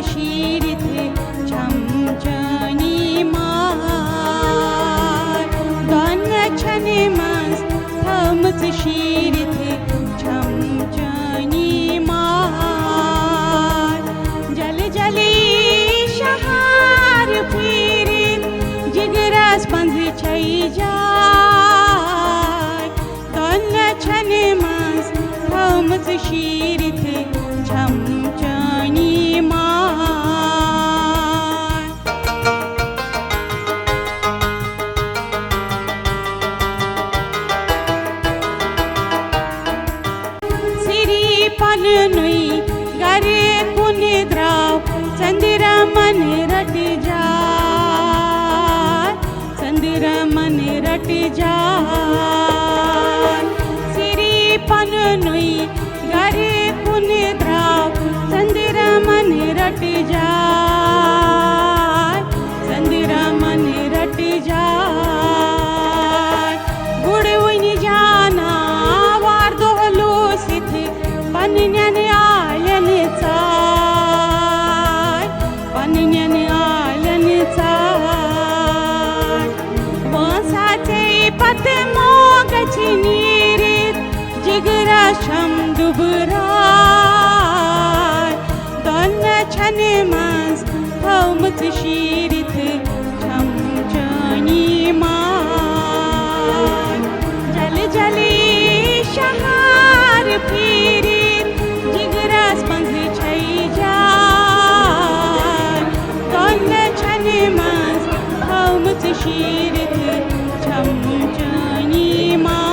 शीरथ छमचनी मार दोन छने मस थमत शीरथ छमचनी मार जल जली शहार फिरित जिगरस पंज छई जाय दोन छने मस थमत शीरथ छमचनी मार सिरी पन नुई गरे कुन द्राव चंद्र मन रट जाय चंद्र मन रट जाय सिरी पन नुई गरे कुन द्राव चंद्र मन रट जाय चंद्र मन रट जाय गुड़ वनी जाना वार दोहलो सिथ पन्यन आयन चाय पन्यन आयन चाय वसाचे पत मोगच नीरित जिगरा शम दुबराय दोन छने मस थमत शीरथ छमचनी मार जल जली शहार फिरित जिगरस पंज छई जाय दोन छने मस थमत शीरथ छमचनी मार